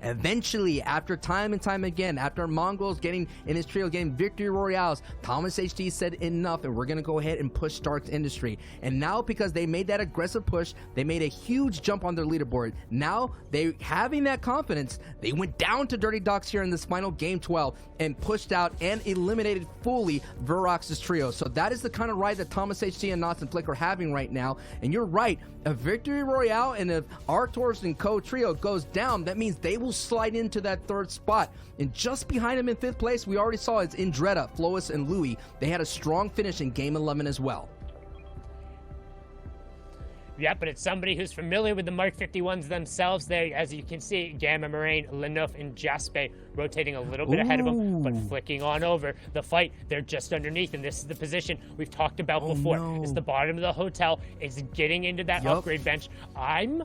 Eventually, after time and time again, after Mongols getting in his trio, getting victory royales, Thomas HD said enough, and we're going to go ahead and push Stark's Industry. And now, because they made that aggressive push, they made a huge jump on their leaderboard. Now, they having that confidence, they went down to Dirty Docks here in this final game 12 and pushed out and eliminated fully Verrox's trio. So that is the kind of ride that Thomas HD and Knots and Flick are having right now. And you're right, a victory royale, and if Artors and Co trio goes down, that means they will slide into that third spot. And just behind him in 5th place, we already saw it's Indretta, Flois, and Louis. They had a strong finish in game 11 as well. Yeah, but it's somebody who's familiar with the Mark 51s themselves there. As you can see, Gamma Moraine, Lenouf, and Jaspe rotating a little bit ahead of them, but flicking on over. The fight, they're just underneath, and this is the position we've talked about before. No. It's the bottom of the hotel. It's getting into that upgrade bench. I don't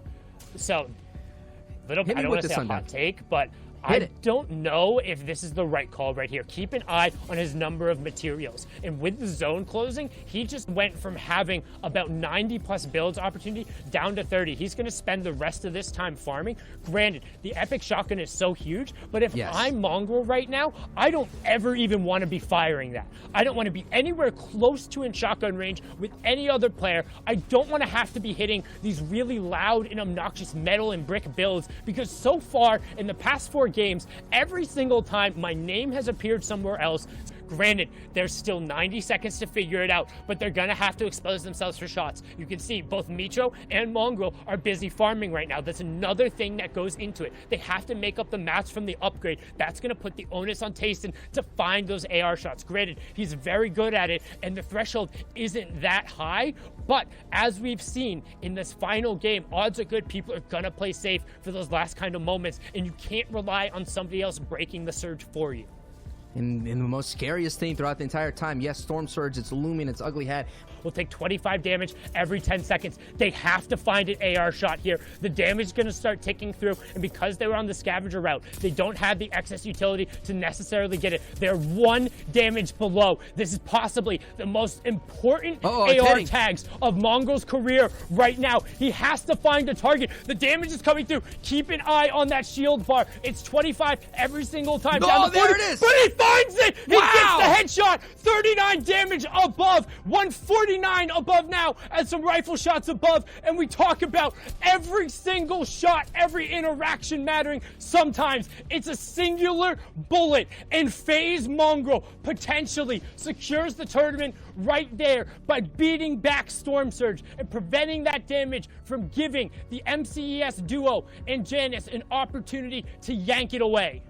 want to say a hot take, but I don't know if this is the right call right here. Keep an eye on his number of materials. And with the zone closing, he just went from having about 90 plus builds opportunity down to 30. He's going to spend the rest of this time farming. Granted, the epic shotgun is so huge, but if I'm Mongrel right now, I don't ever even want to be firing that. I don't want to be anywhere close to in shotgun range with any other player. I don't want to have to be hitting these really loud and obnoxious metal and brick builds, because so far in the past 4 games, every single time my name has appeared somewhere else. Granted, there's still 90 seconds to figure it out, but they're gonna have to expose themselves for shots. You can see both Mitro and Mongrel are busy farming right now. That's another thing that goes into it. They have to make up the match from the upgrade. That's gonna put the onus on Tayson to find those AR shots. Granted, he's very good at it, and the threshold isn't that high, but as we've seen in this final game, odds are good people are gonna play safe for those last kind of moments, and you can't rely on somebody else breaking the surge for you. And the most scariest thing throughout the entire time, yes, Storm Surge, it's looming, it's ugly hat. Will take 25 damage every 10 seconds. They have to find an AR shot here. The damage is going to start ticking through, and because they were on the scavenger route, they don't have the excess utility to necessarily get it. They're 1 damage below. This is possibly the most important AR tags of Mongrel's career right now. He has to find a target. The damage is coming through. Keep an eye on that shield bar. It's 25 every single time. Down to 40, there it is! But he finds it! He gets the headshot! 39 damage above, 149 above now, and some rifle shots above, and we talk about every single shot, every interaction mattering. Sometimes it's a singular bullet, and FaZe Mongrel potentially secures the tournament right there by beating back Storm Surge and preventing that damage from giving the MCES duo and Janus an opportunity to yank it away.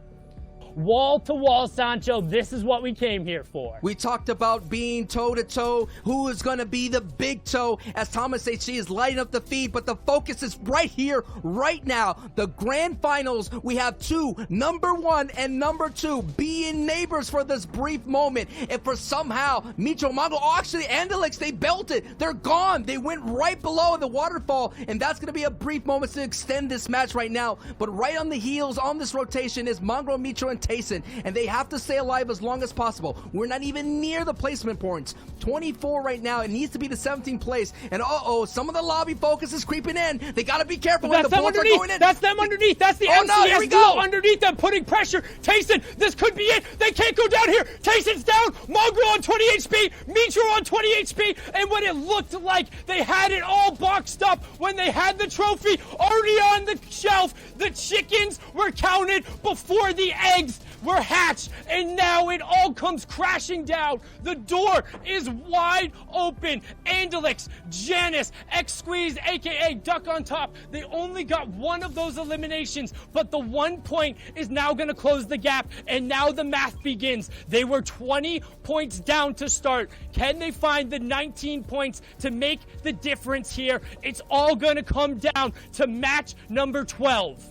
Wall to wall, Sancho, this is what we came here for. We talked about being toe-to-toe, who is going to be the big toe, as Thomas HC is lighting up the feed, but the focus is right here, right now. The grand finals, we have 2, number 1 and number 2, being neighbors for this brief moment. And for somehow, Mitro, Mongrel, actually, Andalix, they belted. They're gone. They went right below the waterfall, and that's going to be a brief moment to extend this match right now. But right on the heels on this rotation is Mongrel, Mitro, and Tayson, and they have to stay alive as long as possible. We're not even near the placement points. 24 right now. It needs to be the 17th place. And some of the lobby focus is creeping in. They got to be careful when the bullets are going in. That's them underneath. That's the MCS duo underneath them, putting pressure. Tayson, this could be it. They can't go down here. Tayson's down. Mongrel on 20 HP. Mitro on 20 HP. And when it looked like they had it all boxed up, when they had the trophy already on the shelf, the chickens were counted before the eggs were hatched, and now it all comes crashing down. The door is wide open. Andalix, Janus, X-Squeeze, aka Duck on top. They only got 1 of those eliminations, but the 1 point is now going to close the gap, and now the math begins. They were 20 points down to start. Can they find the 19 points to make the difference here? It's all going to come down to match number 12.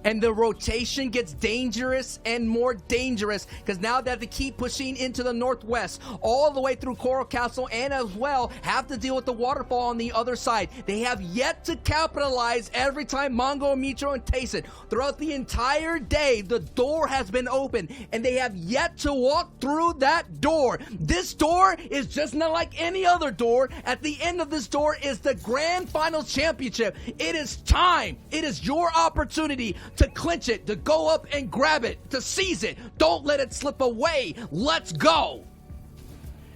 And the rotation gets dangerous and more dangerous, because now they have to keep pushing into the northwest all the way through Coral Castle, and as well have to deal with the waterfall on the other side. They have yet to capitalize every time Mongo, Mitro, and Tayson. Throughout the entire day, the door has been open, and they have yet to walk through that door. This door is just not like any other door. At the end of this door is the Grand Finals Championship. It is time. It is your opportunity to clinch it, to go up and grab it, to seize it. Don't let it slip away. Let's go.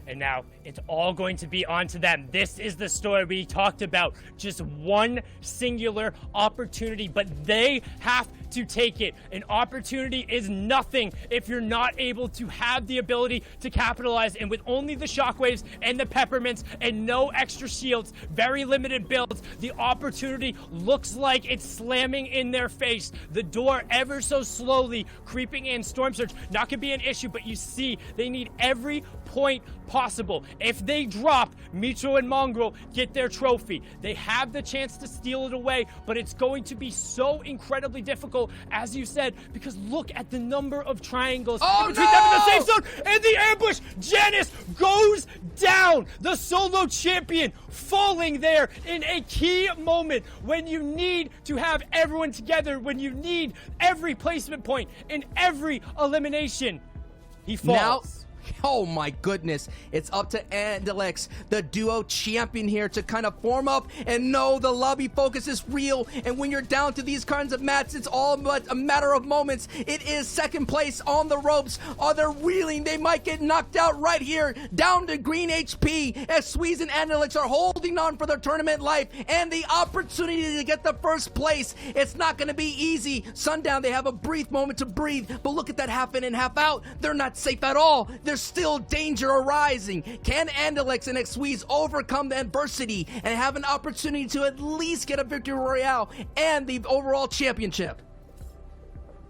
And now it's all going to be onto them. This is the story we talked about. Just one singular opportunity, but they have to take it. An opportunity is nothing if you're not able to have the ability to capitalize. And with only the shockwaves and the peppermints and no extra shields, very limited builds, the opportunity looks like it's slamming in their face. The door ever so slowly creeping in. Storm Surge, not gonna be an issue, but you see they need every point possible. If they drop, Mitro and Mongrel get their trophy. They have the chance to steal it away, but it's going to be so incredibly difficult, as you said, because look at the number of triangles between them in the safe zone and the ambush. Janice goes down, the solo champion falling there in a key moment when you need to have everyone together, when you need every placement point in every elimination. He falls. Oh my goodness, it's up to Andalex, the duo champion here, to kind of form up and know the lobby focus is real. And when you're down to these kinds of matches, it's all but a matter of moments. It is second place on the ropes. Are they reeling? They might get knocked out right here, down to green HP, as Sweez and Andalex are holding on for their tournament life and the opportunity to get the first place. It's not going to be easy. Sundown, they have a brief moment to breathe, but look at that half in and half out. They're not safe at all. There's still danger arising. Can Andalex and Sweez overcome the adversity and have an opportunity to at least get a victory royale and the overall championship?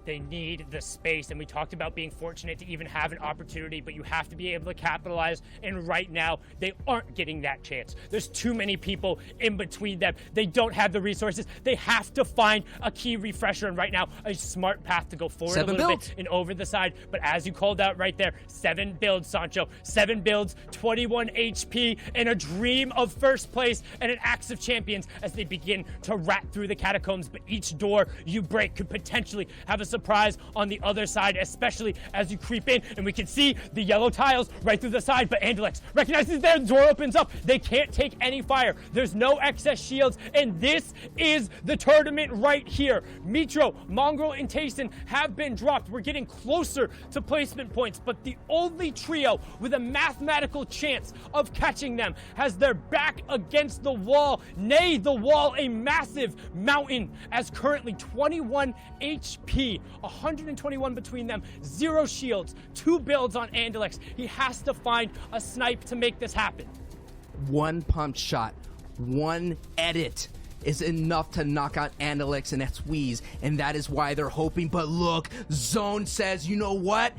They need the space, and we talked about being fortunate to even have an opportunity, but you have to be able to capitalize, and right now, they aren't getting that chance. There's too many people in between them. They don't have the resources. They have to find a key refresher, and right now, a smart path to go forward a little bit and over the side, but as you called out right there, 7 builds, Sancho. 7 builds, 21 HP, and a dream of first place, and an axe of champions as they begin to rat through the catacombs, but each door you break could potentially have a surprise on the other side, especially as you creep in, and we can see the yellow tiles right through the side, but Andalex recognizes their door opens up. They can't take any fire. There's no excess shields, and this is the tournament right here. Mitro, Mongrel, and Tayson have been dropped. We're getting closer to placement points, but the only trio with a mathematical chance of catching them has their back against the wall, nay, the wall, a massive mountain, as currently 21 HP, 121 between them, 0 shields, 2 builds on Andalex. He has to find a snipe to make this happen. One pump shot, one edit is enough to knock out Andalex and Sweez, and that is why they're hoping. But look, Zone says, you know what?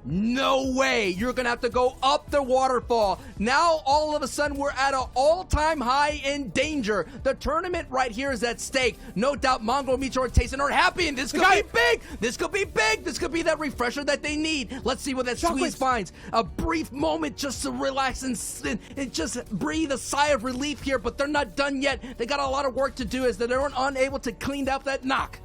No way. You're going to have to go up the waterfall. Now, all of a sudden, we're at an all-time high in danger. The tournament right here is at stake. No doubt Mongrel, Mitro, and Tayson are happy, and this could be big. This could be big. This could be that refresher that they need. Let's see what that Sweez finds. A brief moment just to relax and just breathe a sigh of relief here, but they're not done yet. They got a lot of work to do as they're unable to clean up that knock.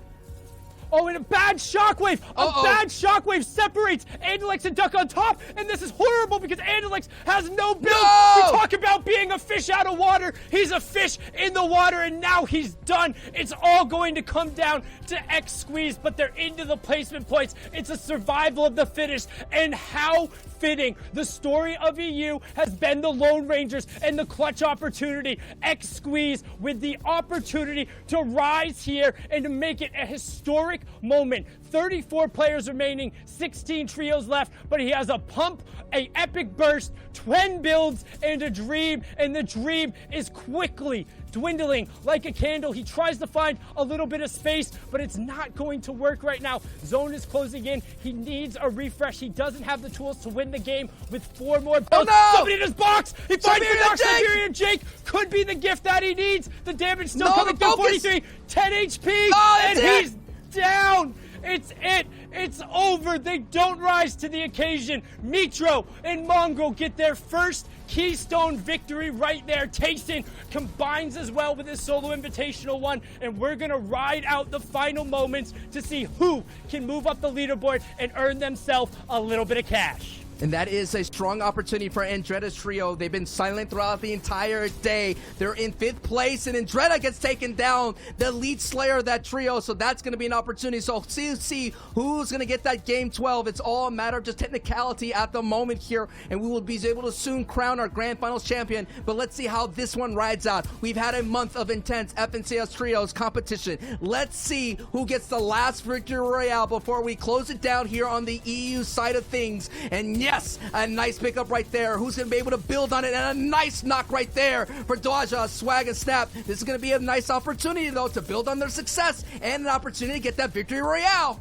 Oh, and a bad shockwave! A bad shockwave separates Andalex and Duck on top, and this is horrible because Andalex has no build. We talk about being a fish out of water. He's a fish in the water, and now he's done. It's all going to come down to X Squeeze, but they're into the placement points. It's a survival of the fittest, and how fitting. The story of EU has been the Lone Rangers and the clutch opportunity. X Squeeze with the opportunity to rise here and to make it a historic moment. 34 players remaining, 16 trios left, but he has a pump, a epic burst, 10 builds, and a dream, and the dream is quickly dwindling like a candle. He tries to find a little bit of space, but it's not going to work right now. Zone is closing in. He needs a refresh. He doesn't have the tools to win the game with 4 more builds. Somebody in his box! He finds the Dark Siberian Jake! Could be the gift that he needs. The damage still coming through. 43, 10 HP, and he's down! It's it! It's over! They don't rise to the occasion! Mitro and Mongrel get their first keystone victory right there. Tayson combines as well with his solo invitational one, and we're gonna ride out the final moments to see who can move up the leaderboard and earn themselves a little bit of cash. And that is a strong opportunity for Andretta's trio. They've been silent throughout the entire day. They're in 5th place, and Andretta gets taken down, the elite slayer of that trio. So that's going to be an opportunity. So see who's going to get that game 12. It's all a matter of just technicality at the moment here, and we will be able to soon crown our grand finals champion. But let's see how this one rides out. We've had a month of intense FNCS trios competition. Let's see who gets the last victory royale before we close it down here on the EU side of things. And yes, a nice pickup right there. Who's going to be able to build on it? And a nice knock right there for Dwaja, Swag, and Snap. This is going to be a nice opportunity, though, to build on their success and an opportunity to get that victory royale.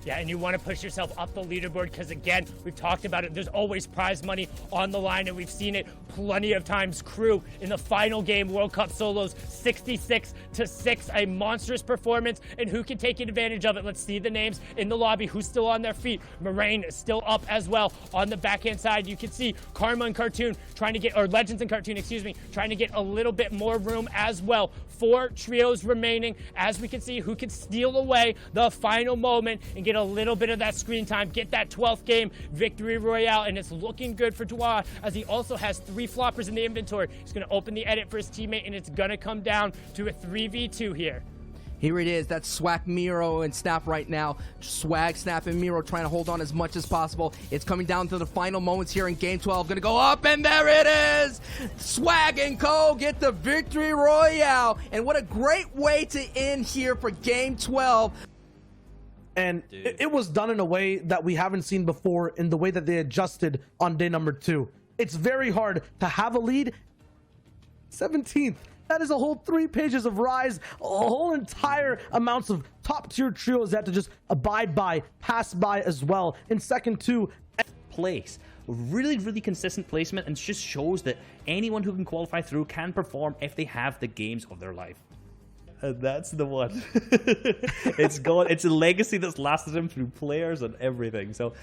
Yeah, and you want to push yourself up the leaderboard because, again, we've talked about it. There's always prize money on the line, and we've seen it plenty of times. Crew in the final game, World Cup Solos, 66-6, a monstrous performance, and who can take advantage of it? Let's see the names in the lobby. Who's still on their feet? Moraine is still up as well. On the backhand side, you can see Karma and Cartoon trying to get, or Legends and Cartoon, excuse me, trying to get a little bit more room as well. 4 trios remaining, as we can see who can steal away the final moment and get a little bit of that screen time, get that 12th game victory royale, and it's looking good for Dwa as he also has 3 floppers in the inventory. He's going to open the edit for his teammate, and it's going to come down to a 3v2 here. Here it is. That's Swag, Miro, and Snap right now. Swag, Snap, and Miro trying to hold on as much as possible. It's coming down to the final moments here in Game 12. Going to go up, and there it is! Swag and Co. get the victory royale. And what a great way to end here for Game 12. And it was done in a way that we haven't seen before in the way that they adjusted on day number 2. It's very hard to have a lead. 17th. That is a whole 3 pages of Rise, a whole entire amounts of top tier trios that have to just abide by, pass by as well. In second 2, place. Really consistent placement, and just shows that anyone who can qualify through can perform if they have the games of their life. And that's the one. It's gone. It's a legacy that's lasted him through players and everything. So